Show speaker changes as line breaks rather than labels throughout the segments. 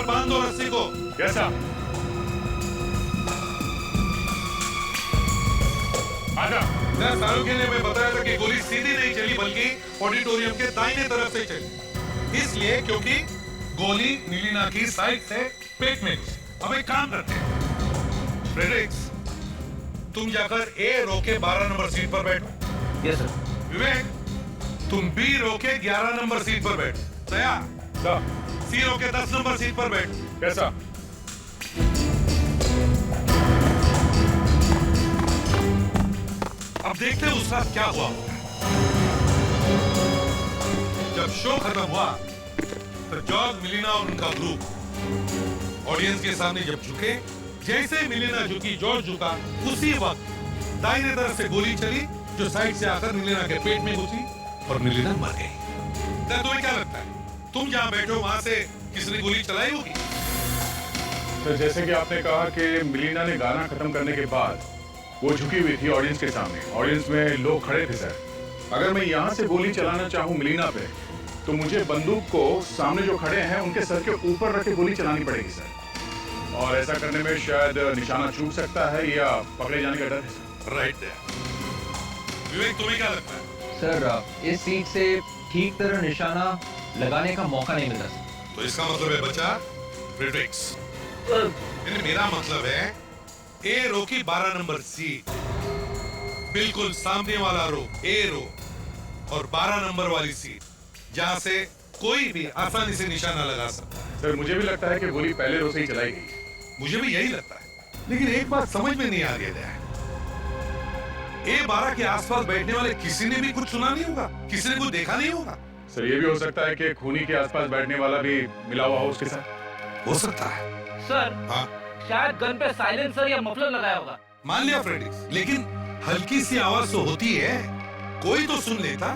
पर बांध दो रस्सी को।
कैसा? आजा।
सारुके ने मैं बताया था कि गोली सीधी नहीं चली बल्कि ऑडिटोरियम के दाहिने तरफ से चली, इसलिए क्योंकि गोली मिलिना की साइड से पेट में घुसी। अब एक काम करते हैं, फ्रेडरिक्स तुम जाकर ए रो के 12 नंबर सीट पर बैठो।
Yes sir.
विवेक तुम बी रो के 11 नंबर सीट पर बैठो। दया सी रो के 10 नंबर सीट पर बैठो।
कैसा?
अब देखते हैं उस रात क्या हुआ। जब शो खत्म हुआ तो जॉर्ज, मिलिना और उनका ग्रुप ऑडियंस के सामने जब झुके, जैसे ही मिलिना झुकी जॉर्ज झुका, उसी वक्त दाहिने तरफ से गोली चली जो साइड से आकर मिलिना के पेट में घुसी और मिलिना मर गई। तुम्हें क्या लगता है, तुम जहां बैठे हो वहां से किसने गोली चलाई होगी?
तो जैसे कि आपने कहा कि मिलिना ने गाना खत्म करने के बाद वो झुकी हुई थी ऑडियंस के सामने, ऑडियंस में लोग खड़े थे सर। अगर मैं यहाँ से गोली चलाना चाहूँ मिलिना पे, तो मुझे बंदूक को सामने जो खड़े हैं उनके सर के ऊपर रख के गोली चलानी पड़ेगी सर, और ऐसा करने में शायद निशाना चूक सकता है या पकड़े जाने का डर है सर।
राइट। विवेक तुम्हें क्या लगता है?
सर इस सीट से ठीक तरह निशाना लगाने का मौका नहीं मिला सर।
तो इसका मतलब है बचा फ्रेडरिक्स। मेरा मतलब है ए रो की 12 नंबर सीट, बिल्कुल सामने वाला रो ए रो, और 12 नंबर वाली सीट जहां से कोई भी आसानी से निशाना लगा सकता है।
सर मुझे भी लगता है कि गोली पहले रो से ही चलाई गई।
मुझे भी यही लगता है, लेकिन एक बात समझ में नहीं आ रही है, A12 के आसपास बैठने वाले किसी ने भी कुछ सुना नहीं होगा, किसी ने कुछ देखा नहीं होगा।
सर ये भी हो सकता है कि खूनी के आसपास बैठने वाला भी मिला हुआ हो उसके साथ।
हो सकता है
सर।
हाँ,
शायद गन पे साइलेंसर या मफलर लगाया होगा।
मान लिया फ्रेडरिक्स, लेकिन हल्की सी आवाज तो होती है, कोई तो सुन लेता।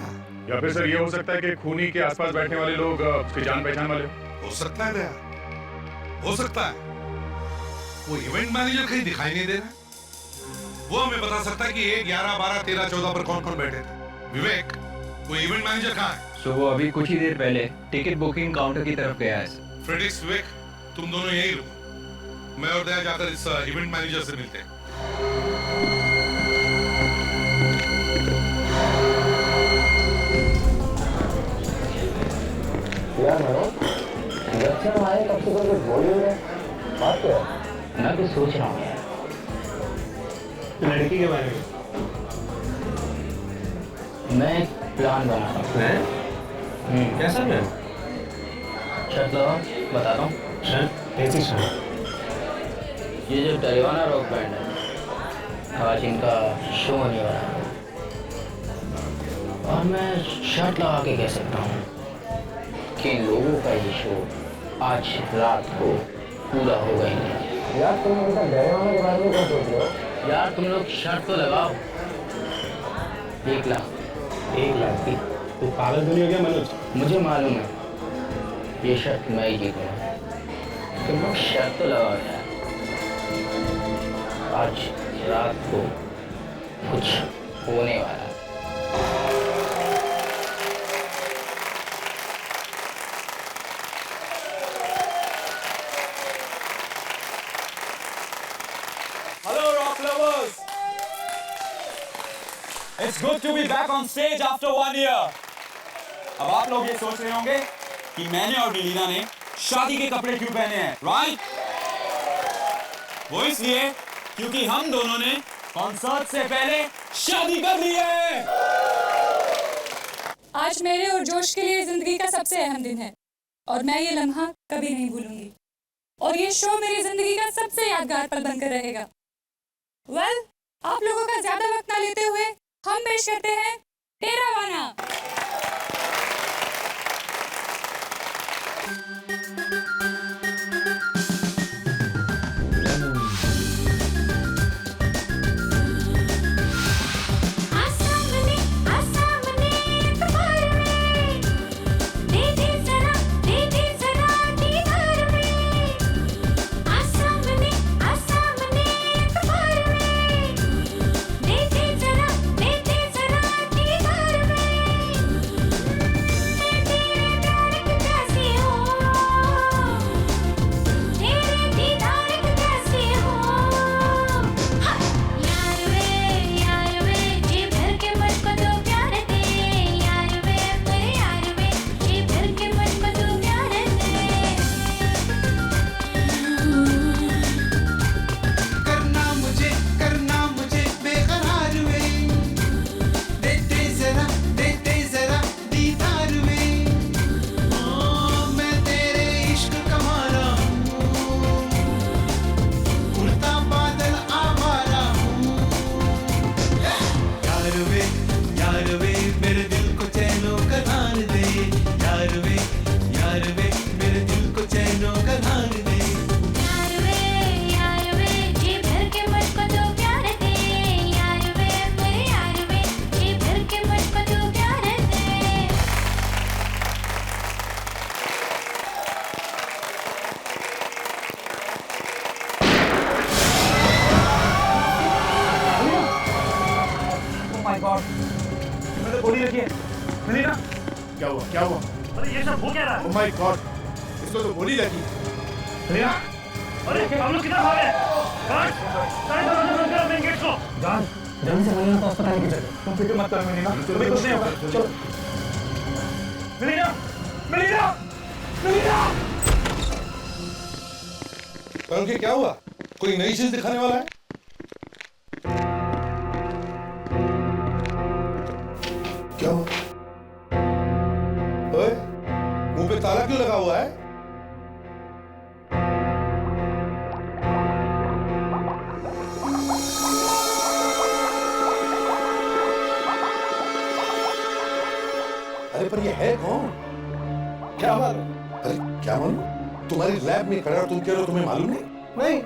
या फिर सर ये हो सकता है कि खूनी के आसपास बैठने वाले लोग उसके जान पहचान वाले
हो सकता है दया, हो सकता है। वो इवेंट मैनेजर कहीं दिखाई नहीं दे रहा, वो हमें बता सकता है कि 1, 11, 12, 13, 14 पर कौन कौन बैठे थे। विवेक वो इवेंट मैनेजर कहाँ है?
सो वो अभी कुछ ही देर पहले टिकट बुकिंग काउंटर की तरफ गया है सर।
फ्रेडरिक्स, विवेक तुम दोनों यही रुको, मैं और दया जाकर इस इवेंट मैनेजर से मिलते हैं।
यार मनोज, जब से हम आए तब से कोई बोल ही नहीं, बात क्या है? मैं भी सोच रहा हूँ यार,
लड़की के बारे में
मैं एक प्लान बना रहा हूँ।
कैसा प्लान?
शर्त लगाओ, बताता हूँ।
कैसी शर्त?
ये जो टरिवाना रॉक बैंड है, आज इनका शो होने वाला है, और मैं शर्त लगा के कह सकता हूँ कि इन लोगों का ये शो आज रात को पूरा होगा ही नहीं। यार तुम अभी तक टरिवाना के बारे में क्या सोच रहे हो? यार तुम लोग शर्त तो लगाओ। 1 लाख।
1 लाख की? तू पागल तो नहीं हो गया मनोज?
मुझे मालूम है ये शर्त मैं ही जीतूंगा। तुम लोग शर्त तो लगाओ यार, आज रात को कुछ होने वाला है।
Hello, rock lovers! It's good to be back on stage after 1 year. अब आप लोग ये सोच रहे होंगे कि मैंने और मिलिना ने शादी के कपड़े क्यों पहने हैं, राइट? वो इसलिए क्योंकि हम दोनों ने कॉन्सर्ट से पहले शादी कर ली है।
आज मेरे और जोश के लिए जिंदगी का सबसे अहम दिन है और मैं ये लम्हा कभी नहीं भूलूंगी, और ये शो मेरी जिंदगी का सबसे यादगार पल बनकर रहेगा। वेल, आप लोगों का ज्यादा वक्त ना लेते हुए हम पेश करते हैं टेरावाना।
क्या हुआ?
अरे ये सब हो क्या रहा है?
ओह माय गॉड, इसको तो गोली लगी।
भैया, अरे हम लोग किधर भागे? गार्ड, सारे दरवाजे बंद करो, मेन गेट को।
जान जल्दी से मलीना को अस्पताल की जगह।
तुम फिक्र मत कर मलीना, तुम्हें कुछ नहीं होगा। चलो।
मलीना, मलीना, मलीना।
उनके क्या हुआ? कोई नई चीज दिखाने वाला है? क्या हुआ? ओए, मुंह पे ताला क्यों लगा हुआ है? अरे पर ये है कौन?
क्या मालूम?
अरे क्या मालूम? तुम्हारी लैब में खड़ा तुम कह रहे हो तुम्हें मालूम नहीं?
नहीं,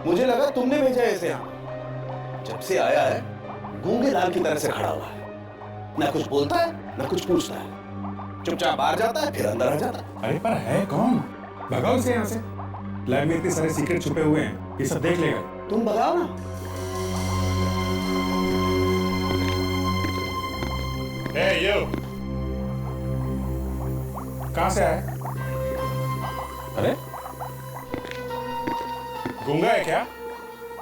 मुझे लगा तुमने भेजा है इसे यहाँ। जब से आया है गूंगे लाल की तरह से खड़ा हुआ है, ना कुछ बोलता है ना कुछ पूछता है, चुपचाप बाहर जाता है फिर अंदर आ जाता है।
अरे पर है कौन? भगाओ इसे यहाँ से। लैब में इतने सारे सीक्रेट छुपे हुए हैं, ये सब देख लेगा।
तुम भगाओ ना।
यो, कहाँ से आया? अरे गूंगा है क्या?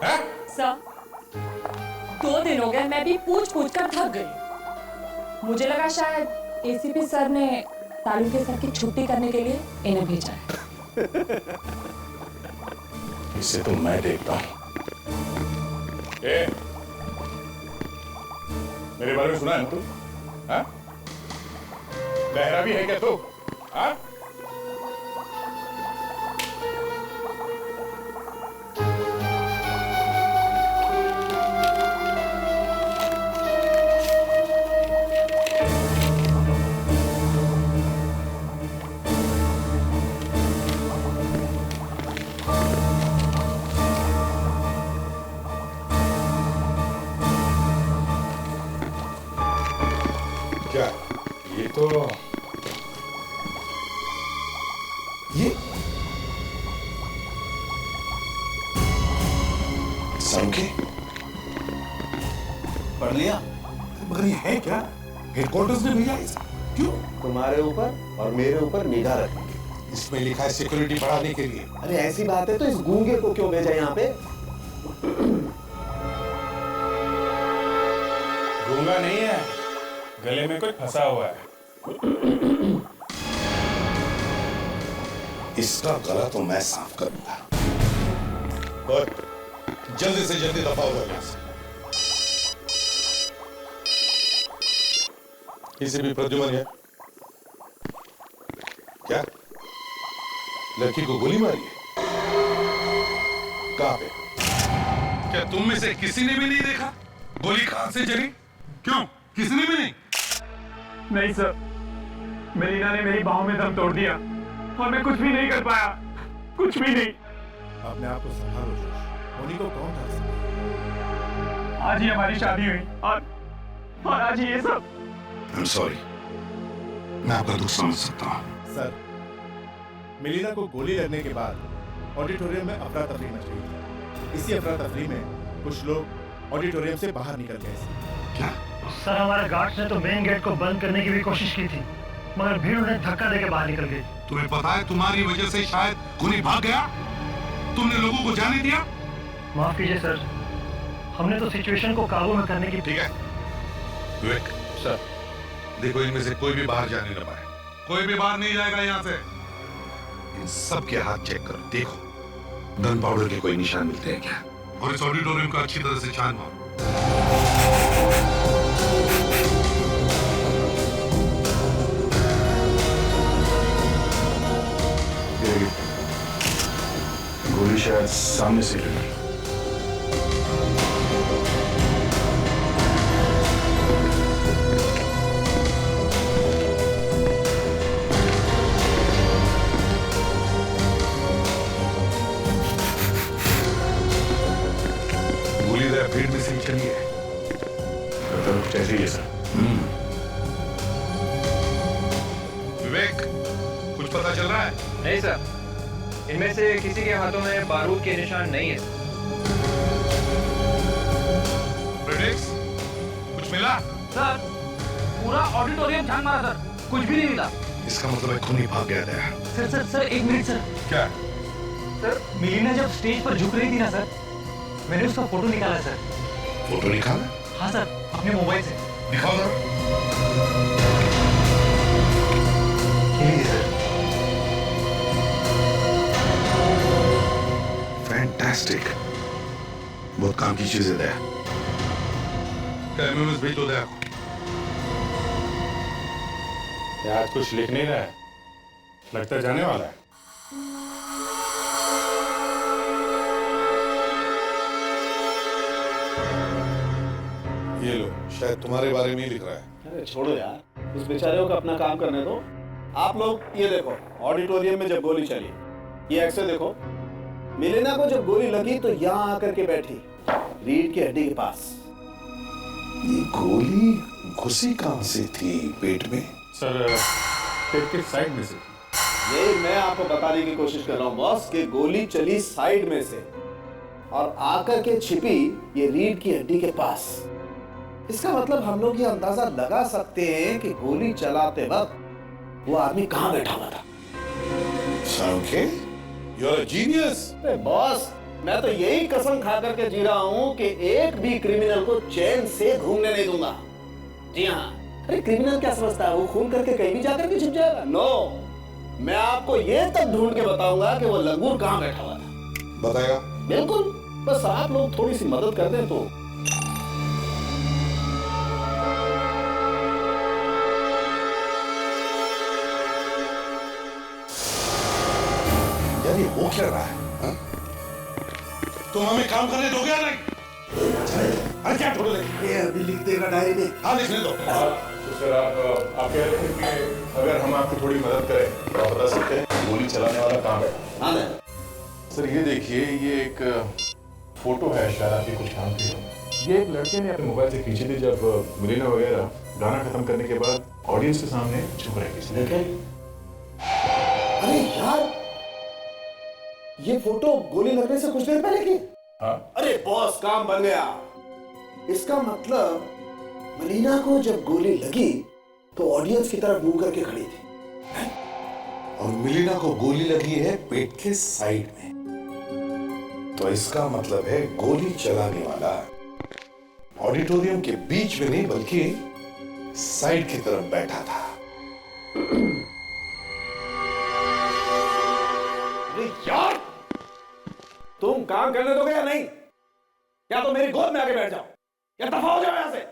है?
सर, 2 दिन हो गए, मैं भी पूछ पूछ कर थक गई। मुझे लगा शायद एसीपी सर ने तालू के सर की छुट्टी करने के लिए इन्हें भेजा है।
इसे तो मैं देखता हूँ। मेरे बारे में सुना है तू? हाँ? लहरा भी है क्या तू? हाँ?
क्या?
ये तो
ये संख्या
पढ़ लिया?
मगर ये है क्या? हेडक्वार्टर्स ने भेजा इसे? क्यों?
तुम्हारे ऊपर और मेरे ऊपर निगाह रखने के।
इसमें लिखा है सिक्योरिटी बढ़ाने के लिए।
अरे ऐसी बात है तो इस गूंगे को क्यों भेजा यहाँ पे?
गूंगा नहीं है, गले में कुछ फंसा हुआ है।
इसका गला तो मैं साफ करूंगा। और जल्दी से जल्दी दफा हो जाए यहाँ से। किसी भी प्रद्युमन है क्या? लड़की को गोली मारी है? कहां पे? क्या तुम में से किसी ने भी नहीं देखा गोली कहां से चली? क्यों? किसी ने भी नहीं?
नहीं सर, मलीना ने मेरी बाहों में दम तोड़ दिया और मैं कुछ भी नहीं कर पाया, कुछ भी नहीं।
अपने आप को संभालो जोश। उन्हीं को कौन था सकता?
आज ही हमारी शादी हुई और आज ही ये सब।
I'm sorry, मैं आपका दुख समझ सकता हूँ।
सर, मिलीना को गोली लगने के बाद ऑडिटोरियम में अफरा तफरी मच गई थी। इसी अफरा तफरी में कुछ लोग ऑडिटोरियम से बाहर निकल गए।
क्या?
सर, हमारे गार्ड्स ने तो मेन गेट को बंद करने की भी कोशिश की थी, मगर भीड़ उन्हें धक्का देके बाहर निकल गई।
तुम्हें पता है तुम्हारी वजह से शायद खूनी भाग गया? तुमने लोगों को जाने दिया?
माफ कीजिए सर, हमने तो सिचुएशन को काबू में करने की।
ठीक है विवेक
सर,
देखो इनमें से कोई भी बाहर जाने न पाए। कोई भी बाहर नहीं जाएगा यहाँ से। इन सब के हाथ चेक करो, देखो गन पाउडर के कोई निशान मिलते हैं क्या? और इस ऑडिटोरियम का अच्छी तरह से छान मारो।
गोली शायद सामने से लगी।
गोली जरा पेट में से चली है।
ऐसे ही है सर।
विवेक, कुछ पता चल रहा है?
नहीं सर, इनमें से किसी के हाथों में बारूद के निशान नहीं है।
प्रेडिक्स, कुछ मिला?
सर, पूरा ऑडिटोरियम छान मारा सर,
कुछ भी नहीं मिला।
इसका मतलब है खूनी भाग गया दया।
Sir 1 minute sir.
क्या?
सर मिलीना जब स्टेज पर झुक रही थी ना सर, मैंने उसका फोटो निकाला सर।
फोटो निकाला?
हाँ सर, अपने मोबाइल से।
दिखाओ जरा।
ये सर।
फैंटास्टिक, बहुत काम की चीज है दया। एमएमएस भेज दो दया को।
आज कुछ लिख नहीं रहा है, लगता है जाने वाला है।
ये लो, शायद तुम्हारे बारे में ही लिख रहा है।
अरे छोड़ो यार, उस बेचारे को अपना काम करने दो। आप लोग ये देखो, ऑडिटोरियम में जब गोली चली, ये ऐसे देखो, मिलीना को जब गोली लगी तो यहाँ आकर के बैठी रीढ़ की हड्डी के पास।
ये गोली घुसी कहां से थी पेट में?
सर पेट के साइड में से।
ये मैं आपको बताने की कोशिश कर रहा हूँ बॉस, कि गोली चली साइड में से और आकर के छिपी ये रीढ़ की हड्डी के पास। इसका मतलब हम लोग ये अंदाजा लगा सकते हैं कि गोली चलाते वक्त वो आदमी कहाँ बैठा हुआ था।
सांखे, you're a genius।
अरे बॉस, मैं तो यही कसम खा करके जी रहा हूँ कि एक भी क्रिमिनल को चैन से घूमने नहीं दूंगा। जी हाँ, अरे क्रिमिनल क्या समझता है वो खून करके कहीं भी जाकर के छिप जाएगा? नो, मैं आपको ये तक ढूंढ के बताऊंगा कि वो लंगूर कहाँ बैठा हुआ था।
बताएगा?
बिल्कुल, बस आप लोग थोड़ी सी मदद कर दें तो।
यार ये हो क्या रहा है? हाँ? तुम हमें काम करने दोगे या नहीं? अरे क्या छोड़ दे?
ये अभी लिख देगा डायरी में।
हाँ लिखने दो।
तो सर आप कह रहे थे कि अगर हम आपकी थोड़ी मदद करें तो आप बता सकते हैं गोली चलाने वाला कहाँ बैठा?
हाँ
सर ये देखिए, ये एक फोटो है, शायद आपके कुछ काम की हो। ये एक लड़के ने अपने मोबाइल से खींची थी जब मिलीना वगैरह गाना खत्म करने के बाद ऑडियंस के सामने झुक रही थी।
देखें, अरे यार, ये फोटो गोली लगने से कुछ देर पहले की।
हाँ?
अरे बॉस, काम बन गया। इसका मतलब मिलीना को जब गोली लगी तो ऑडियंस की तरफ मुंह करके खड़ी थी
और मिलीना को गोली लगी है पेट के साइड में। तो इसका मतलब है गोली चलाने वाला ऑडिटोरियम के बीच में नहीं बल्कि साइड की तरफ बैठा था।
अरे यार, तुम काम करने दोगे या नहीं? या तो मेरी गोद में आके बैठ जाओ या दफा हो जाओ यहां से।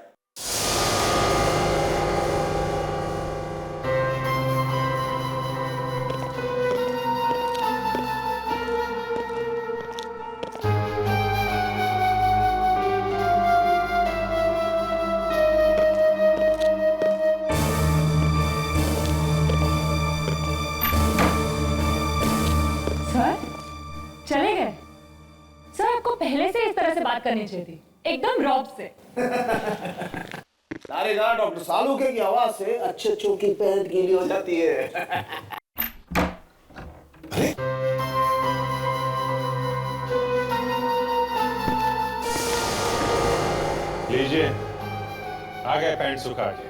चले गए? सर आपको पहले से इस तरह से बात करनी चाहिए थी, एकदम रॉब से।
सारे गार्ड डॉक्टर सालूके की आवाज से अच्छे की पैंट गीली हो जाती है।
अरे
लीजिए, आ गए पैंट सुखा के।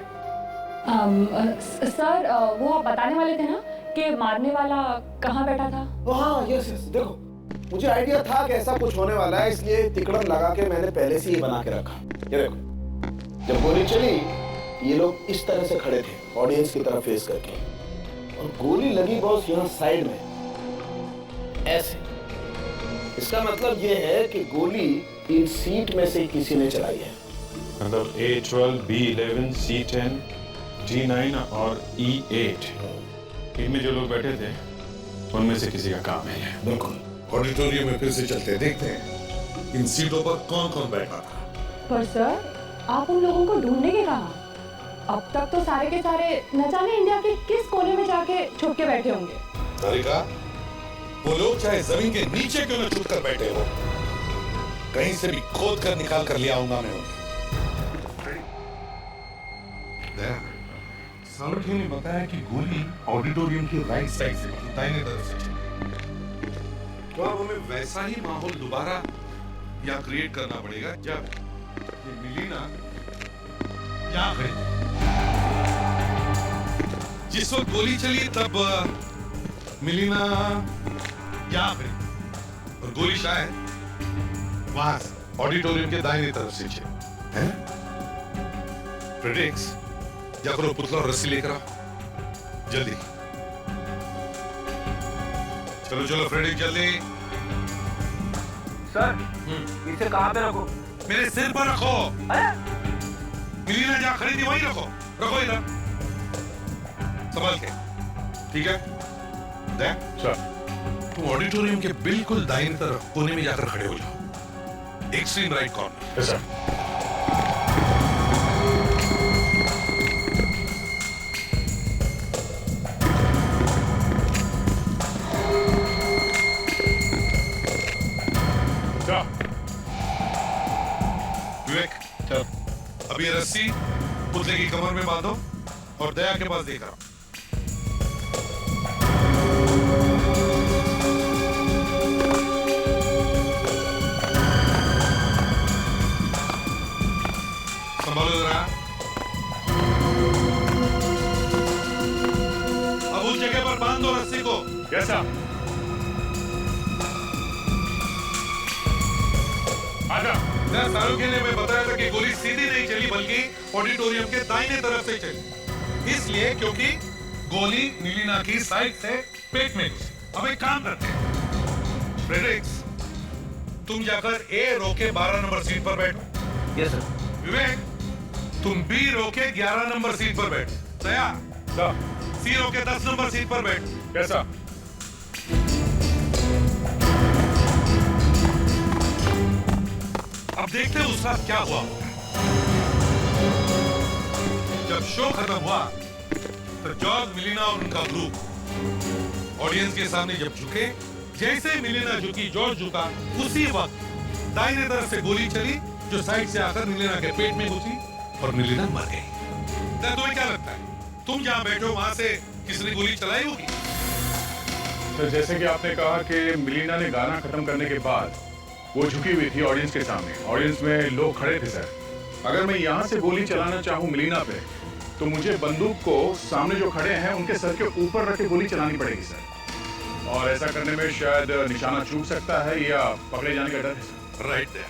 सर वो आप बताने वाले थे ना कि मारने वाला कहाँ बैठा था?
हाँ यस, देखो मुझे आइडिया था कि ऐसा कुछ होने वाला है, इसलिए तिकड़म लगा के मैंने पहले से ही बना के रखा। ये देखो, जब गोली चली ये लोग इस तरह से खड़े थे ऑडियंस की तरफ फेस करके, और गोली लगी बॉस यहाँ साइड में ऐसे। इसका मतलब ये है कि गोली इन सीट में से किसी ने चलाई है।
मतलब A12, B11, C10, D9 और E8, इनमें जो लोग बैठे थे उनमें से किसी का काम है ये।
बिल्कुल, ऑडिटोरियम में फिर से चलते देखते हैं इन सीटों पर कौन कौन बैठा था।
पर सर आप उन लोगों को ढूंढने के कहा? अब तक तो सारे के सारे न जाने इंडिया के किस कोने में जाके छुप के बैठे होंगे।
तारिका, वो लोग चाहे जमीन के नीचे क्यों न छुप कर बैठे हो, कहीं से भी खोद कर निकाल कर ले आऊंगा मैं उन्हें। सालूके ने बताया कि गोली ऑडिटोरियम की राइट साइड से, दाहिने तरफ से चली। तो अब हमें वैसा ही माहौल दोबारा यहाँ क्रिएट करना पड़ेगा जब ये मिलीना यहाँ खड़ी। जिस वक्त गोली चली तब मिलीना यहाँ पे और गोली शायद वहां से ऑडिटोरियम के दाहिने तरफ से चली है। फ्रेडरिक्स जा करो, पुतला और रस्सी लेकर आओ जल्दी। चलो चलो फ्रेडरिक जल्दी।
सर इसे कहाँ पे रखो?
मेरे सिर पर रखो। मिलीना जहाँ खड़ी थी वहीं रखो, रखो इधर संभाल के, ठीक है? देख
सर
तुम ऑडिटोरियम के बिल्कुल दाहिने तरफ कोने में जाकर खड़े हो जाओ, extreme right corner.
Yes sir.
Vivek
sir
अब ये रस्सी पुतले की कमर में बांधो और दया के पास देकर आओ। संभालो जरा। अब उस जगह पर बांध दो रस्सी को।
Yes sir. आजा।
सारुके ने मैं बताया था कि गोली सीधी नहीं चली बल्कि ऑडिटोरियम के दाहिने तरफ से चली, इसलिए क्योंकि गोली मिलीना की साइड से पेट में घुसी। अब एक काम करते हैं, फ्रेडरिक्स तुम जाकर ए रो के 12 नंबर सीट पर बैठो।
Yes sir.
विवेक तुम बी रो के 11 नंबर सीट पर बैठो। दया
सर।
सी रो के 10 नंबर सीट पर बैठो।
Yes sir.
अब देखते हैं उस रात क्या हुआ। जब शो खत्म हुआ तो जॉर्ज, मिलीना और उनका ग्रुप ऑडियंस के सामने जब झुके, जैसे मिलीना झुकी जॉर्ज झुका, उसी वक्त दाहिने तरफ से गोली चली जो साइड से आकर मिलीना के पेट में घुसी और मिलीना मर गई। तुम्हें क्या लगता है, तुम जहां बैठे हो वहां से किसी ने गोली चलाई होगी?
तो जैसे कि आपने कहा कि मिलीना ने गाना खत्म करने के बाद वो झुकी हुई थी ऑडियंस के सामने, ऑडियंस में लोग खड़े थे सर। अगर मैं यहाँ से गोली चलाना चाहूँ मिलीना पे तो मुझे बंदूक को सामने जो खड़े हैं उनके सर के ऊपर रख के गोली चलानी पड़ेगी सर, और ऐसा करने में शायद निशाना चूक सकता है या पकड़े जाने का डर है सर।
Right there.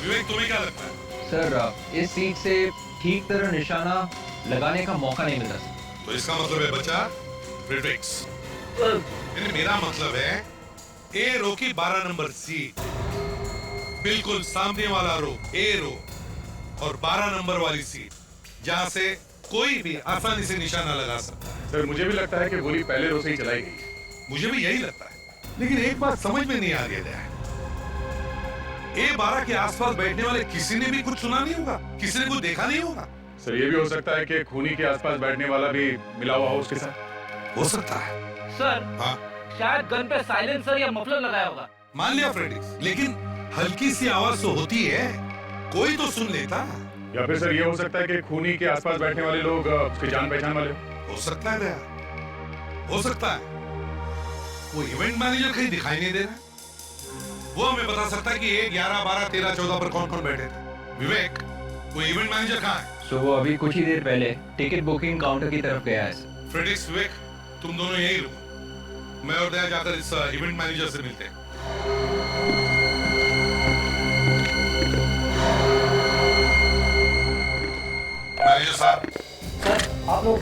विवेक तुम्हें क्या लगता है?
सर इस सीट से ठीक तरह निशाना लगाने का मौका नहीं मिलता सर।
तो इसका मतलब है बच्चा फ्रेडरिक्स, मेरा मतलब है ए रो की 12 नंबर सीट, बिल्कुल सामने वाला रो ए रो और 12 नंबर वाली सीट जहां से कोई भी आसानी से निशाना लगा सकता है।
सर मुझे भी लगता है कि गोली पहले रो से ही चलाई गई।
मुझे भी यही लगता है, लेकिन एक बात समझ में नहीं आ रही है, A12 के आसपास बैठने वाले किसी ने भी कुछ सुना नहीं होगा, किसी ने कुछ देखा नहीं होगा।
सर ये भी हो सकता है कि खूनी के आसपास बैठने वाला भी मिला हुआ हो उसके साथ।
हो सकता है
सर।
हाँ
शायद गन पे साइलेंसर या मफलर लगाया होगा।
मान लिया फ्रेडरिक्स, लेकिन हल्की सी आवाज तो होती है, कोई तो सुन लेता।
या फिर सर ये हो सकता है कि खूनी के आसपास बैठने वाले लोग उसके जान पहचान वाले
हो सकता है दया, हो सकता है। वो इवेंट मैनेजर कहीं दिखाई नहीं दे रहा, वो हमें बता सकता है कि 1, 11, 12, 13, 14 पर कौन कौन बैठे थे। विवेक वो इवेंट मैनेजर कहाँ है?
सो वो अभी कुछ ही देर पहले टिकट बुकिंग काउंटर की तरफ गया है।
फ्रेडरिक्स, विवेक तुम दोनों यही रुको, मैं और दया जाकर इस इवेंट मैनेजर से मिलते हैं। मैनेजर साहब।
सर आप लोग,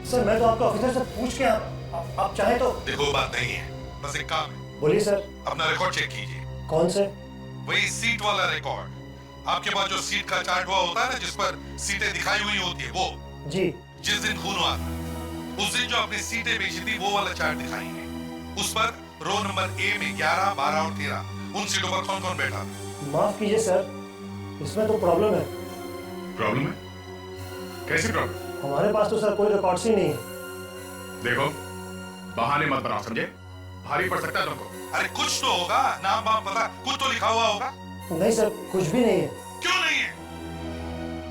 सर मैं तो आपका ऑफिसर से पूछ के आप चाहे तो।
देखो बात नहीं है, बस एक काम है।
बोलिए सर।
अपना रिकॉर्ड चेक कीजिए।
कौन से?
वही सीट वाला रिकॉर्ड, आपके पास जो सीट का चार्ट हुआ होता है ना, जिस पर सीटें दिखाई हुई होती है, वो
जी।
जिस दिन खून हुआ था उस दिन जो आपने सीटें बेची थी वो वाला चार्ट दिखाई है। उस पर रो नंबर ए में 11, 12 और 13 उन सीटों पर कौन कौन बैठा था?
माफ कीजिए सर, इसमें तो प्रॉब्लम है।
प्रॉब्लम है? कैसी प्रॉब्लम?
हमारे पास तो सर कोई रिकॉर्ड्स ही नहीं है।
देखो बहाने मत बनाओ, समझे? भारी पड़ सकता है तुमको।
अरे कुछ तो होगा, नाम वाम पता, कुछ तो लिखा हुआ होगा।
नहीं सर, कुछ भी नहीं है।
क्यों नहीं है?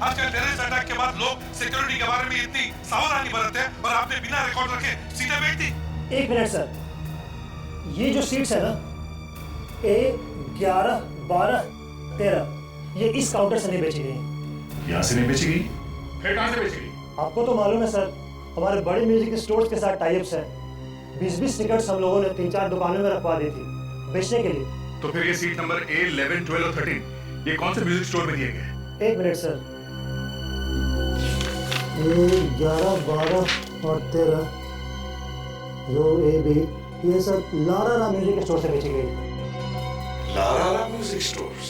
आजकल टेररिस्ट अटैक के बाद लोग सिक्योरिटी के बारे में इतनी सावधानी बरतते हैं और आपने बिना रिकॉर्ड रखे सीटें बेच दी।
एक मिनट सर, ये जो सीट्स है ना, A 11, 12, 13, ये इस काउंटर से नहीं बेची गई।
यहाँ से नहीं बेची गई? फिर कहाँ से बेची गई?
आपको तो मालूम है सर, हमारे बड़े म्यूजिक स्टोर्स के साथ टाइप्स है। 20-20 टिकट्स हम लोगों ने 3-4 दुकानों में रखवा दी थी बेचने के लिए।
तो फिर ये सीट नंबर A, 11, 12 और 13 ये कौन से म्यूजिक स्टोर में दिए गए?
एक मिनट सर, 11, 12 और 13 जो A, B ये सब लारा म्यूजिक स्टोर से बेची गई।
Lara music stores.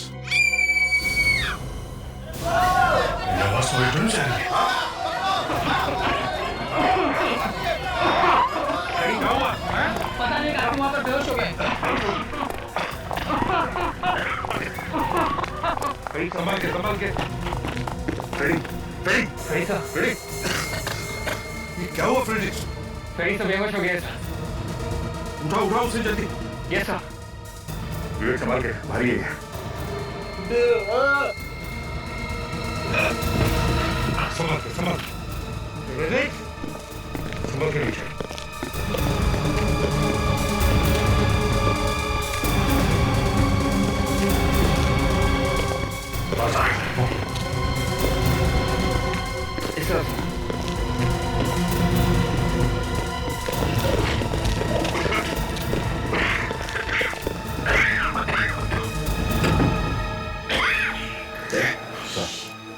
पता नहीं काफी वहां पर बेहोश हो गए।
संभाल के
फ्रेडी सर,
ये क्या हुआ फ्रेडिक्स?
फ्रेडी सर बेहोश हो गए सर।
उठाओ उसे जल्दी।
Yes sir.
विवेक संभाल के, भारी है।
संभाल के नीचे।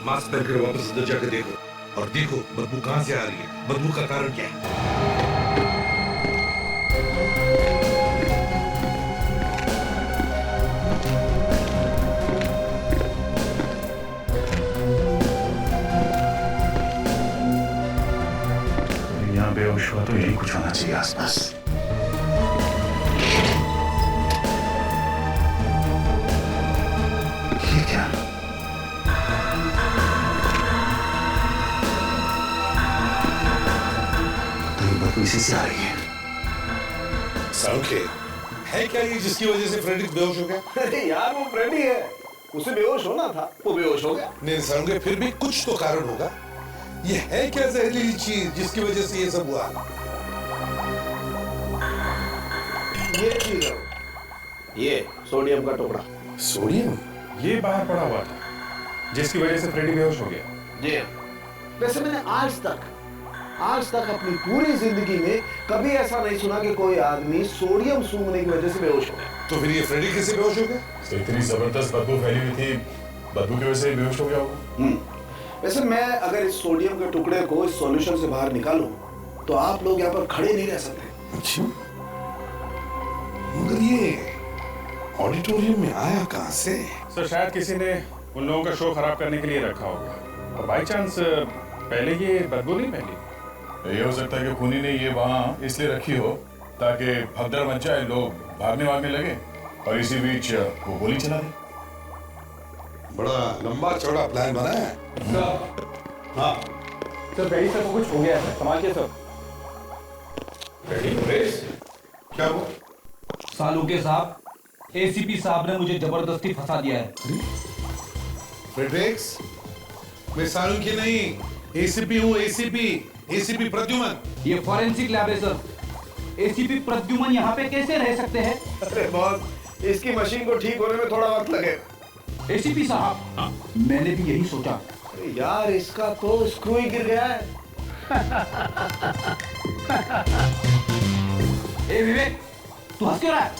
मास्क पहन कर वापस अंदर जाकर देखो और देखो बदबू कहां से आ रही है, बदबू का कारण क्या है।
यहाँ बेहोश हुआ तो यही कुछ होना चाहिए आसपास। ये क्या? इसी से आ रही है।
सांखे है क्या ये जिसकी वजह से फ्रेडिक्स बेहोश हो गया?
अरे यार वो फ्रेडी है, उसे बेहोश होना था, वो बेहोश हो गया।
नहीं सांखे, फिर भी कुछ तो कारण होगा। ये है क्या जहरीली चीज जिसकी वजह से ये सब हुआ?
ये चीज है, ये सोडियम का टुकड़ा।
सोडियम?
ये बाहर पड़ा हुआ था जिसकी वजह से फ्रेडी बेहोश हो गया।
जी वैसे मैंने आज तक अपनी पूरी जिंदगी में कभी ऐसा नहीं सुना कि कोई आदमी सोडियम सूंघने की वजह से बेहोश हो गया।
तो फिर ये फ्रेडी कैसे बेहोश हो गया?
इतनी जबरदस्त बदबू फैली हुई थी, बदबू की वजह से बेहोश हो गया होगा।
वैसे मैं अगर इस सोडियम के टुकड़े को इस सॉल्यूशन से बाहर निकालूं तो आप लोग यहाँ पर खड़े नहीं रह सकते।
अच्छा, मगर ये ऑडिटोरियम में आया कहां से?
सर शायद किसी ने उन लोगों का शो खराब करने के लिए रखा होगा और बाय चांस पहले ये बदबू नहीं फैली। ये हो सकता है कि खूनी ने ये वहाँ इसलिए रखी हो ताकि भगदड़ मच जाए, लोग भागने लगे और इसी बीच वो गोली चला दे।
बड़ा लंबा चौड़ा प्लान बना है।
हाँ
सर फ्रेडी सर को कुछ हो गया है, संभाल के सर।
क्या हुआ?
सालूके साहब, एसीपी साहब ने मुझे जबरदस्ती फंसा दिया है।
फ्रेडरिक्स, मैं सालूके नहीं, एसीपी हूँ। एसीपी प्रद्युमन।
ये फॉरेंसिक लैब है सर। एसीपी प्रद्युमन यहाँ पे कैसे रह सकते हैं?
अरे बॉस, इसकी मशीन को ठीक होने में थोड़ा वक्त लगेगा।
एसीपी साहब, मैंने भी यही सोचा।
अरे यार इसका तो स्क्रू ही गिर गया है।
ए विवेक, तू हंस क्यों रहा है?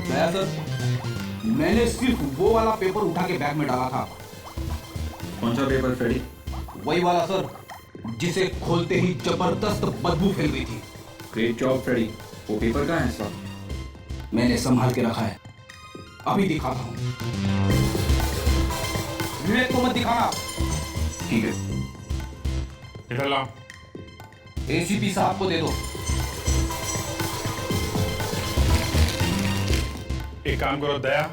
नया सर, मैंने सिर्फ वो वाला पेपर उठा के बैग में डाला था।
कौन सा पेपर फ्रेडी?
वही वाला सर, जिसे खोलते ही जबरदस्त बदबू फैल गई थी।
Great job Freddy. वो पेपर कहाँ है सर?
मैंने संभाल के रखा है, अभी दिखाता हूँ। विवेक को मत दिखाना।
ठीक है।
इधर लाओ।
एसीपी साहब को दे दो।
एक काम करो दया,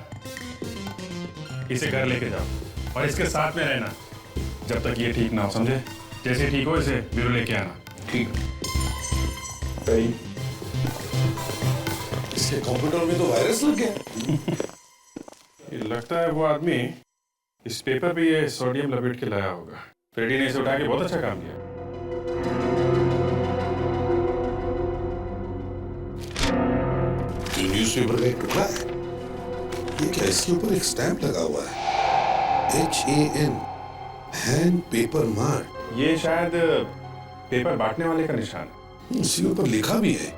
इसे घर लेके जाओ और इसके साथ में रहना जब तक ये ठीक ना हो, समझे? जैसे ठीक हो इसे ब्यूरो लेके आना।
ठीक।
इसके कंप्यूटर में तो वायरस लग गया।
ये लगता है वो आदमी इस पेपर पे ये सोडियम लपेट के लाया होगा। फ्रेडी ने इसे उठा के बहुत अच्छा काम किया।
ये न्यूज़पेपर का एक टुकड़ा है। ये क्या, इसके ऊपर एक स्टैंप लगा हुआ है, HAN। हैंड पेपर मार्क,
ये शायद पेपर बांटने वाले का निशान है।
इसके ऊपर लिखा भी है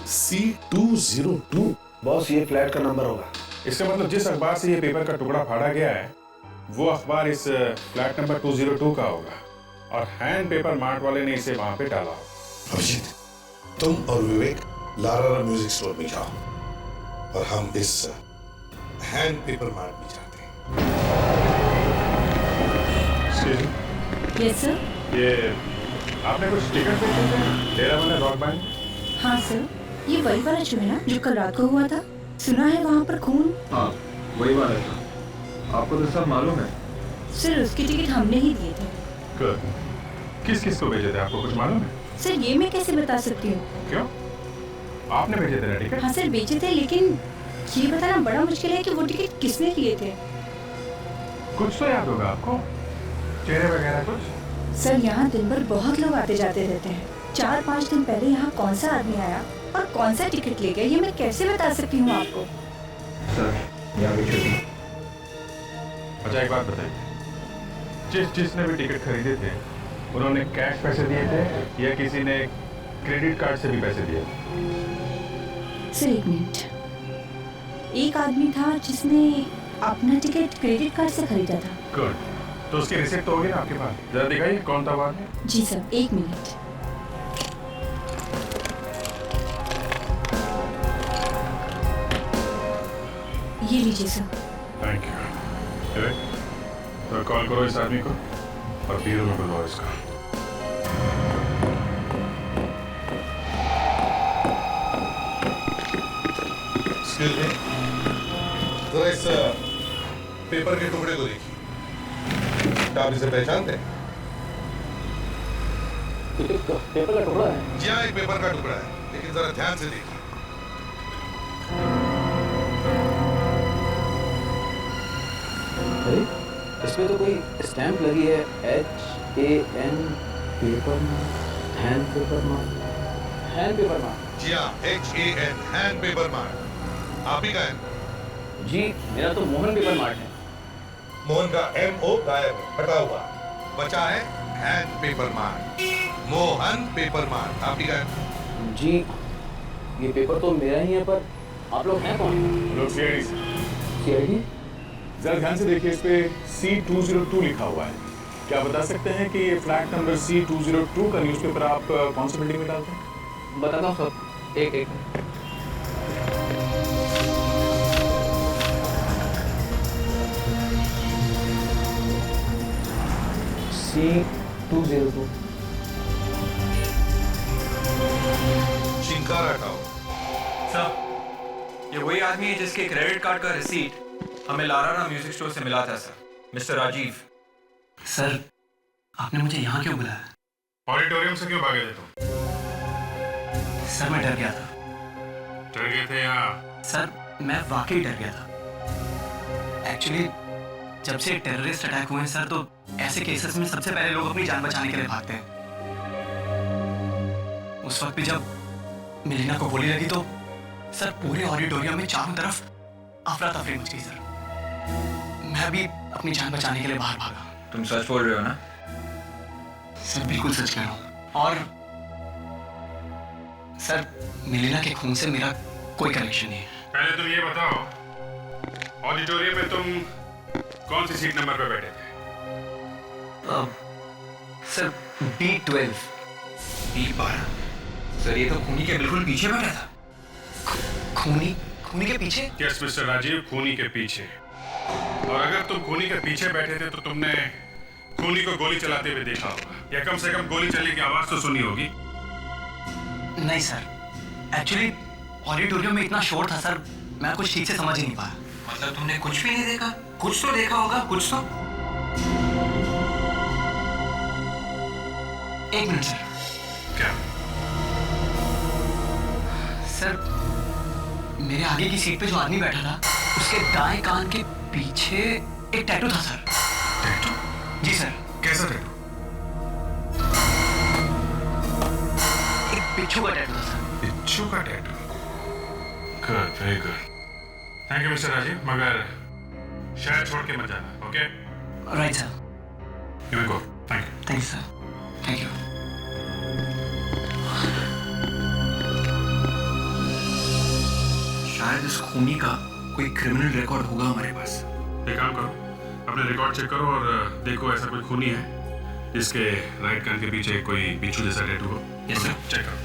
C202।
बॉस ये फ्लैट का नंबर होगा।
इसका मतलब जिस अखबार से ये पेपर का टुकड़ा फाड़ा गया है वो अखबार इस फ्लैट नंबर 202 का होगा और हैंड पेपर मार्ट वाले ने इसे वहां पे डाला होगा।
अभिजीत, तुम और विवेक लारा म्यूजिक स्टोर में जाओ और हम इस हैंड पेपर मार्ट में जाते हैं।
Yes sir.
ये आपने कुछ टिकट देखे थे डेरा वाला रॉक बैंड?
हाँ सर, ये वही वाला शो है ना जो कल रात को हुआ था। सुना है वहाँ पर खून।
हाँ वही वाला था। आपको तो सब मालूम है।
सर उसकी टिकट हमने ही दिए थे।
किस किस को भेजे थे आपको कुछ मालूम है?
सर ये मैं कैसे बता सकती हूँ।
क्यों? आपने भेजे थे ना टिकट?
हाँ सर बेचे थे, लेकिन ये बताना बड़ा मुश्किल है कि वो टिकट किसने लिए थे।
कुछ तो याद होगा आपको, चेहरे वगैरह कुछ?
सर यहाँ दिन भर बहुत लोग आते जाते रहते हैं। 4-5 दिन पहले यहाँ कौन सा आदमी आया और कौन सा टिकट ले गया ये मैं कैसे बता सकती हूँ आपको।
सर यहाँ भी छुट्टी।
अच्छा एक बात बताइए, जिसने भी टिकट खरीदे थे उन्होंने कैश पैसे दिए थे या किसी ने क्रेडिट कार्ड से भी पैसे दिए थे?
सर एक मिनट, एक आदमी था जिसने अपना टिकट क्रेडिट कार्ड से खरीदा था।
गुड, तो उसकी रिसिप्ट तो होगी ना आपके पास? जरा दिखाइए कौन था बाद में।
जी सर एक मिनट। ये लीजिए सर।
Thank you. तो कॉल करो इस आदमी को और ब्यूरो में बुलाओ इसका।
एक्सक्यूज मी, जरा इस पेपर के टुकड़े को देखिए। क्या आप इसे पहचानते हैं?
पेपर का टुकड़ा है?
जी हाँ, एक पेपर का टुकड़ा है, लेकिन जरा ध्यान से देखिए।
अरे इसमें तो कोई स्टैंप लगी है, HAN paper mark, hand paper mark, hand paper mark.
जी हाँ, HAN, हैंड पेपर मार्क। आप ही का है?
जी मेरा तो मोहन पेपर मार्क है।
मोहन का MO गायब, हटा हुआ, बचा है hand paper mark. Mohan paper mark आप ही का है?
जी ये पेपर तो मेरा ही है, पर आप लोग हैं कौन?
लोग
CID?
जरा ध्यान से देखिए, इस पे C202 लिखा हुआ है। क्या बता सकते हैं कि ये फ्लैट नंबर C202 का न्यूज़पेपर आप कौन सी बिल्डिंग में डालते हैं?
बताता हूँ सब, एक C202।
शिंकार हटाओ।
सर ये वही आदमी है जिसके क्रेडिट कार्ड का रिसीट हमें लारा म्यूजिक स्टोर से मिला था सर, मिस्टर राजीव।
सर आपने मुझे यहाँ क्यों बुलाया?
ऑडिटोरियम से क्यों भागे थे तुम?
सर मैं डर गया था।
डर गए थे यहाँ?
सर मैं वाकई डर गया था। एक्चुअली जब से टेररिस्ट अटैक हुए हैं सर, तो ऐसे केसेस में सबसे पहले लोग अपनी जान बचाने के लिए भागते हैं। उस वक्त भी जब मिलीना को गोली लगी तो सर पूरे ऑडिटोरियम में चारों तरफ अफरा तफरी मच गई सर। मैं भी अपनी जान बचाने के लिए बाहर भागा।
तुम सच बोल रहे हो ना?
सर बिल्कुल सच कह रहा हूँ। और सर मिलीना के खून से मेरा कोई कनेक्शन नहीं है।
पहले तुम ये बताओ, ऑडिटोरियम में तुम कौन सी सीट नंबर पे बैठे थे?
Sir B12।
B12? सर ये तो खूनी के बिल्कुल पीछे बैठा था।
खूनी के पीछे?
यस मिस्टर राजीव, खूनी के पीछे। और अगर तुम खूनी के पीछे बैठे थे तो तुमने खूनी को गोली चलाते हुए देखा होगा, या कम से कम गोली चलने की आवाज तो सुनी होगी।
नहीं सर, एक्चुअली ऑडिटोरियम में इतना शोर था सर, मैं कुछ ठीक से समझ ही नहीं पाया।
मतलब तुमने कुछ भी नहीं देखा? कुछ तो देखा होगा, कुछ तो।
एक मिनट सर।
क्या?
सर मेरे आगे की सीट पे जो आदमी बैठा था उसके दाएं कान के पीछे एक टैटू था सर।
टैटू?
जी सर।
कैसा टैटू?
एक बिच्छू का टैटू था सर।
बिच्छू का tattoo? Good, very good. Thank you mister Rajeev, मगर शहर छोड़ के मत जाना, okay?
Right sir.
You may go. Thank
you sir, thank you. शायद इस खूनी का कोई क्रिमिनल रिकॉर्ड होगा हमारे पास।
एक काम करो, अपने रिकॉर्ड चेक करो और देखो ऐसा कोई खूनी है जिसके राइट कान के पीछे कोई बिच्छू जैसा टैटू हो।
यस सर,
चेक करो।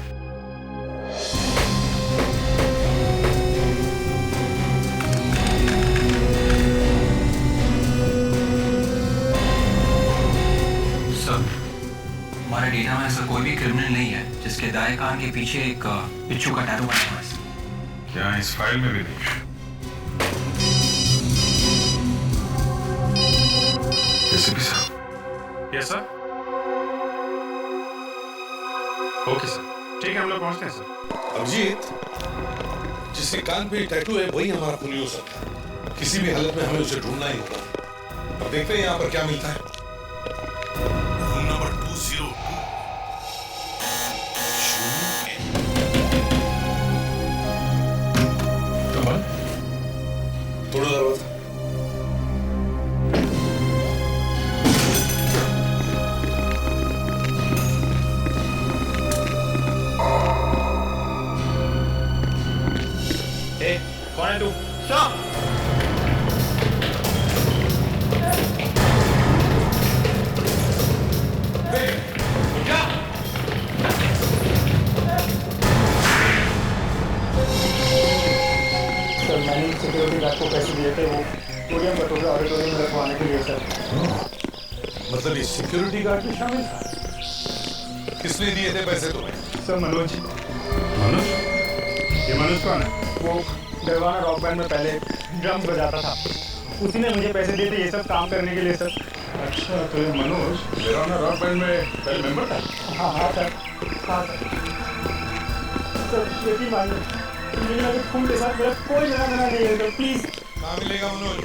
हमारे डेटा में ऐसा कोई भी क्रिमिनल नहीं है जिसके दाएं कान के पीछे एक बिच्छू का टैटू बना हुआ है।
क्या इस फाइल में भी नहीं? एसीपी साहब। Yes sir. ओके सर, ठीक है, हम लोग पहुंचते हैं सर।
अभिजीत, जिसके कान पे टैटू है वही हमारा खूनी हो सकता है। किसी भी हालत में हमें उसे ढूंढना ही होगा। अब देखते हैं यहाँ पर क्या मिलता है। Room number 202।
कमल,
थोड़ा दरवाजा।
कौन है तू? स्टॉप!
सर, मैंने सिक्योरिटी गार्ड को पैसे दिए थे वो पोडियम कटोरा ऑडिटोरियम में रखवाने के लिए सर।
मतलब ये सिक्योरिटी गार्ड भी शामिल था? किसने दिए थे पैसे तुम्हें?
सर, मनोज।
मनोज? ये मनोज कौन है?
वो डरवाना रॉक बैंड में पहले ड्रम्स बजाता था, उसी ने मुझे पैसे दिए थे ये सब काम करने के लिए सर।
अच्छा, तो ये मनोज डरवाना रॉक बैंड में पहले मेंबर था?
हाँ हाँ सर, हाँ सर। सर यकीन मानिए, मीना के खून के साथ मेरा कोई लेना देना नहीं है सर, प्लीज।
कहाँ मिलेगा मनोज?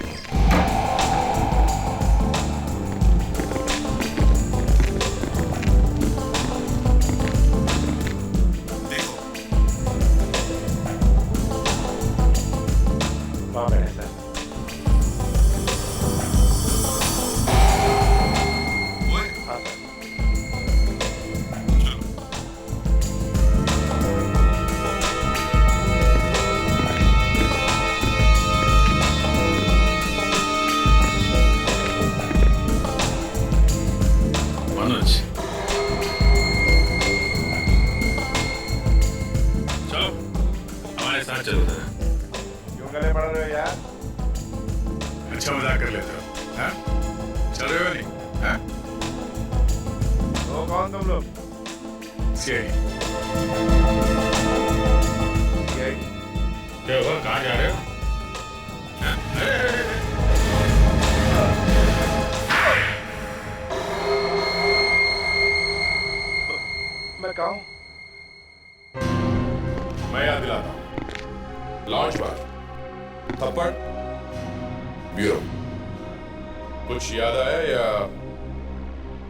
वहाँ पे है सर।
वो है?
हाँ सर।
चलो।
मनोज, चलो हमारे साथ चलो जरा।
गले पड़ रहे हो यार?
अच्छा मजाक कर लेते हो, हाँ? चल रहे हो नहीं, हाँ?
वो कौन तुम लोग?
सीआईडी।
सीआईडी?
क्या हुआ, कहाँ जा रहे हो? हाँ?
मैं कहाँ हूँ?
मैं याद दिलाता हूँ। लॉन्च बार, थप्पड़, ब्यूरो। कुछ याद आया या?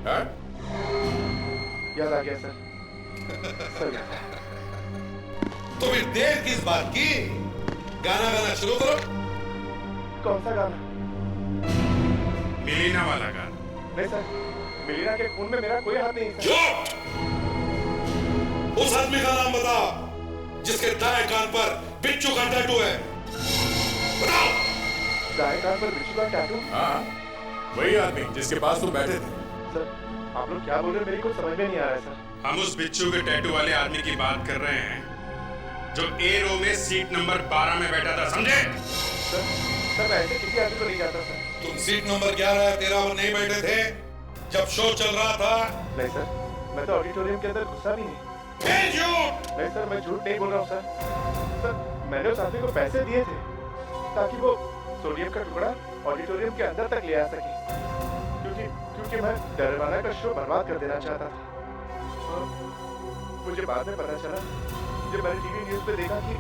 हाँ?
याद आ गया सर। सर याद आया।
तो फिर देर किस बात की? गाना गाना शुरू करो।
कौन सा गाना?
मिलीना वाला गाना।
नहीं सर, मिलीना के खून में मेरा कोई हाथ नहीं सर।
झूठ! उस आदमी का नाम बता जिसके दाएं कान पर बिच्छू का टैटू है। बताओ।
दाएं कान पर बिच्छू का टैटू?
हाँ, वही आदमी जिसके पास तुम बैठे थे।
सर, आप लोग क्या बोल रहे हैं मेरी कुछ समझ में नहीं आ रहा है सर।
हम उस बिच्छू के टैटू वाले आदमी की बात कर रहे हैं जो ए रो में सीट नंबर 12 में बैठा था, समझे?
सर मैं ऐसे किसी आदमी को नहीं जानता सर।
तुम सीट नंबर 11 या 13 पर नहीं बैठे थे जब शो चल रहा था?
नहीं सर, मैं तो ऑडिटोरियम के अंदर घुसा भी नहीं। नहीं सर, मैं झूठ नहीं बोल रहा हूँ सर। सर, मैंने उस आदमी को पैसे दिए थे ताकि वो सोडियम का टुकड़ा ऑडिटोरियम के अंदर तक ले आ सके, क्योंकि मैं डरवाना का शो बर्बाद कर देना चाहता था। और मुझे बाद में पता चला जब मैंने टीवी न्यूज़ पे देखा कि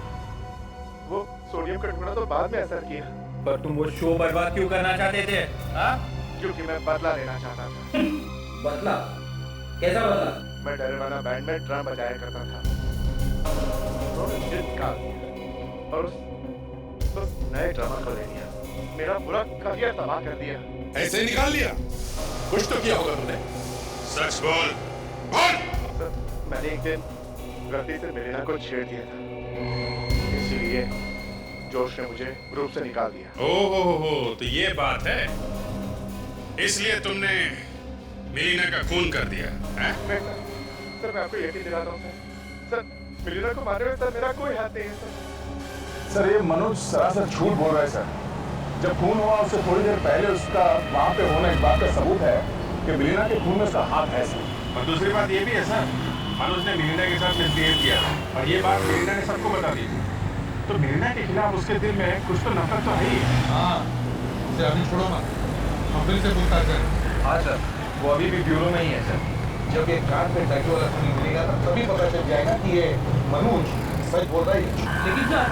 वो सोडियम का टुकड़ा तो बाद में असर किया।
पर तुम वो शो बर्बाद क्यों करना चाहते थे? हाँ?
क्योंकि मैं बदला लेना चाहता था।
बदला? कैसा बदला?
मैं डरवाना बैंड में ड्रम बजाया करता था। उन्होंने मुझे निकाल दिया और उस नए ड्रमर को ले लिया। मेरा पूरा करियर तबाह कर दिया।
ऐसे निकाल लिया?
कुछ तो किया होगा तुमने।
सच बोल, बोल।
सर, मैंने एक दिन गलती से मिलिना को छेड़ दिया था, इसीलिए जोश ने मुझे ग्रुप से निकाल दिया।
ओहो, तो ये बात है, इसलिए तुमने मिलिना का खून कर दिया है?
सर मैं आपको यकीन दिलाता हूँ सर, मिलिना को मारने में सर मेरा कोई हाथ नहीं है
सर ये मनोज सरासर झूठ बोल रहा है सर। जब खून हुआ उससे थोड़ी देर पहले उसका वहां पे होना इस बात का सबूत है कि मिलिना के खून में उसका हाथ है सर। और दूसरी बात ये भी है सर, मनोज ने मिलिना के साथ मिसबिहेव किया और ये बात मिलिना ने सबको बता दी थी। तो मिलिना के खिलाफ उसके दिल में कुछ तो नफरत तो है ही।
हाँ, उसे अभी छोड़ो मत, हम फिर से पूछताछ करें।
हाँ सर, वो अभी भी ब्यूरो में ही है सर। जब एक कान पे टैटू वाला खूनी मिलेगा तभी पता चल जाएगा कि ये मनोज सच बोल रहा है।
लेकिन सर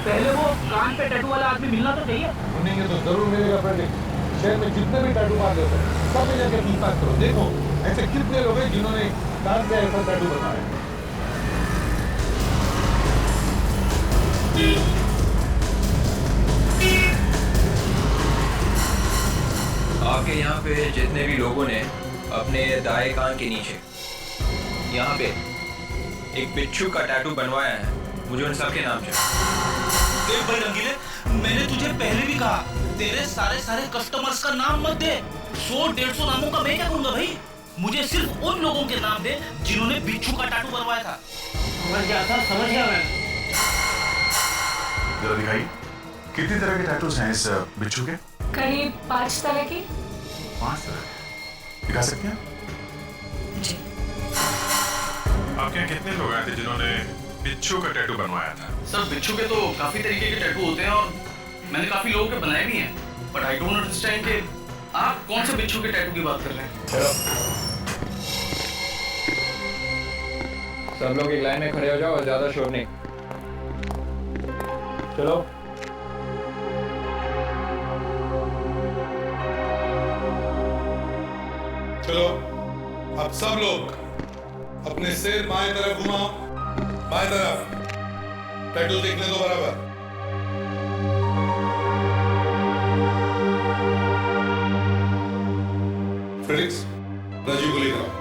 पहले वो कान पे टैटू वाला आदमी मिलना तो चाहिए।
सुनेंगे तो जरूर मिलेगा प्रोजेक्ट। शहर में जितने भी टैटू मार होते हैं सब में जाके पूछताछ करो। देखो ऐसे कितने लोग हैं जिन्होंने कान पे ऐसा टैटू बनवाया।
आपके यहाँ पे जितने भी लोगों ने अपने दाएं कान के नीचे यहाँ पे एक बिच्छू का टैटू बनवाया है, मुझे उन सबके नाम चाहिए।
देख भाई रंगीले, मैंने तुझे पहले भी कहा तेरे सारे कस्टमर्स का नाम मत दे। 100-150 नामों का मैं क्या करूंगा भाई? मुझे सिर्फ उन लोगों के नाम दे जिन्होंने बिच्छू का टैटू बनवाया था।
समझ गया सर, समझ गया मैं।
जरा दिखाइए, कितनी तरह के टैटूज हैं इस बिच्छू के?
करीब 5 तरह की।
5 तरह दिखा सकते हैं?
जी।
आपके यहाँ कितने लोग आए थे जिन्होंने बिच्छू का टैटू बनवाया था?
सर बिच्छू के तो काफी तरीके के टैटू होते हैं और मैंने काफी लोगों के बनाए भी हैं, बट आई डोंट अंडरस्टैंड कि आप कौन से बिच्छू के टैटू की बात कर रहे हैं।
सब लोग एक लाइन में खड़े हो जाओ और ज्यादा शोर नहीं। चलो।
चलो अब सब लोग अपने सिर बाएं तरफ घुमाओ। बाएं तरफ टैटू देखने दो बराबर। फ्रेडिक्स, राजू को लेकर आओ।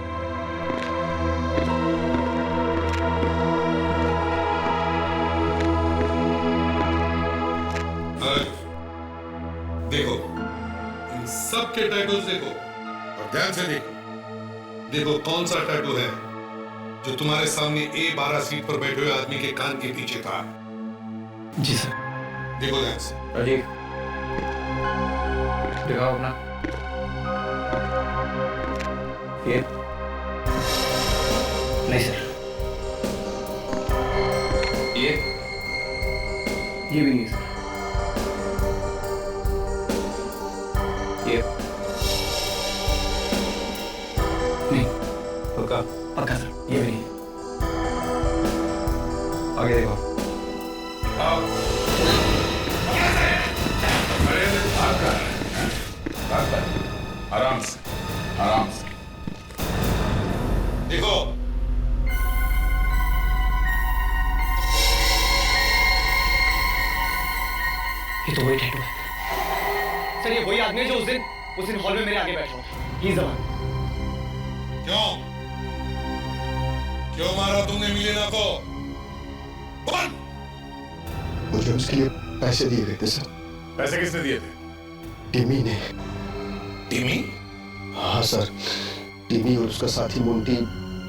देखो इन सब के टैटूज देखो और ध्यान से देखो। देखो कौन सा टैटू है जो तुम्हारे सामने A12 सीट पर बैठे हुए आदमी के कान के पीछे था।
जी सर।
देखो ध्यान से।
राजीव दिखाओ अपना। ये
नहीं सर। ये भी नहीं सर।
ये
नहीं।
पक्का?
पक्का सर, ये भी नहीं।
आगे देखो।
आराम से, आराम से।
देखो
ये तो वही टैटू है सर। ये वही आदमी है जो उस दिन हॉल में मेरे आगे बैठा था। ही जवान।
क्यों मारा तुमने मिलेना को? बोल।
मुझे उसके लिए पैसे दिए गए थे सर।
पैसे किसने दिए थे?
टिमी ने।
टिमी?
हाँ सर, टिमी और उसका साथी मुंटी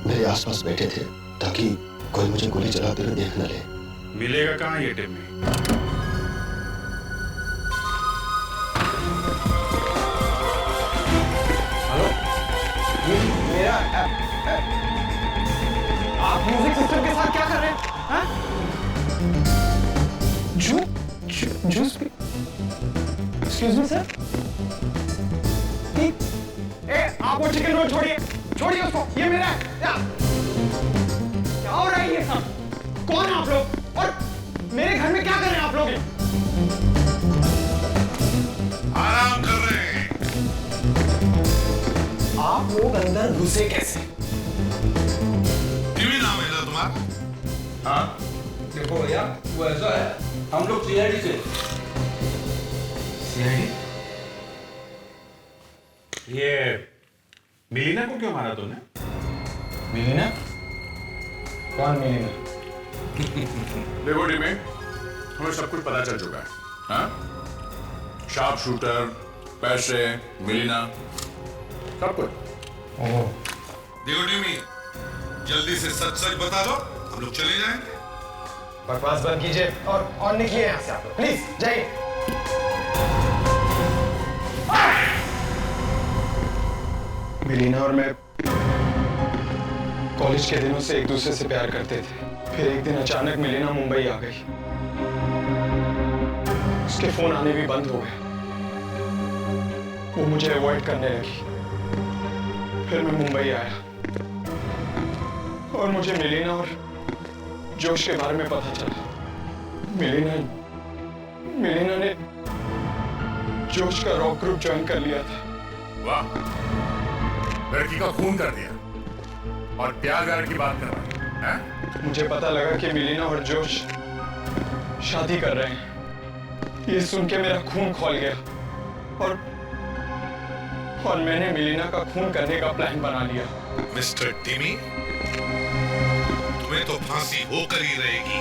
मेरे आसपास बैठे थे ताकि कोई मुझे गोली चलाते हुए देख न ले।
मिलेगा कहाँ ये टिमी?
हेलो, ये मेरा आप म्यूजिक सिस्टम के साथ क्या कर रहे हैं? हाँ? Juice P? Excuse me sir? आप वो चिकन रोल छोड़िए, छोड़िए उसको, ये मेरा है। क्या हो रहा है ये सब? कौन है आप लोग और मेरे घर में क्या कर रहे हैं आप लोग?
आराम कर रहे हैं।
आप लोग अंदर घुसे कैसे?
टिमी नाम है ना तुम्हारा?
हाँ देखो भैया, वो ऐसा है, हम लोग सीआईडी से। सीआईडी?
ये मिलीना को क्यों मारा तूने?
मिलीना? कौन मिलीना?
देखो टीमी, हमें सब कुछ पता चल चुका है। हाँ? शार्प शूटर, पैसे, मिलीना, सब कुछ।
देखो टीमी, जल्दी से सच सच बता दो, हम लोग चले जाएंगे।
बकवास बंद कीजिए और निकलिए यहाँ से आप लोग, प्लीज जाइए। मिलीना और मैं कॉलेज के दिनों से एक दूसरे से प्यार करते थे। फिर एक दिन अचानक मिलीना मुंबई आ गई। उसके फोन आने भी बंद हो गए। वो मुझे अवॉइड करने लगी। फिर मैं मुंबई आया और मुझे मिलीना और जोश के बारे में पता चला। मिलीना ने जोश का रॉक ग्रुप ज्वाइन कर लिया था।
वाह, लड़की का खून कर दिया और प्यार की बात कर रहा है।
मुझे पता लगा कि मिलीना और जोश शादी कर रहे हैं। ये सुन के मेरा खून खौल गया और मैंने मिलीना का खून करने का प्लान बना लिया।
मिस्टर टिमी, तुम्हें तो फांसी होकर ही रहेगी।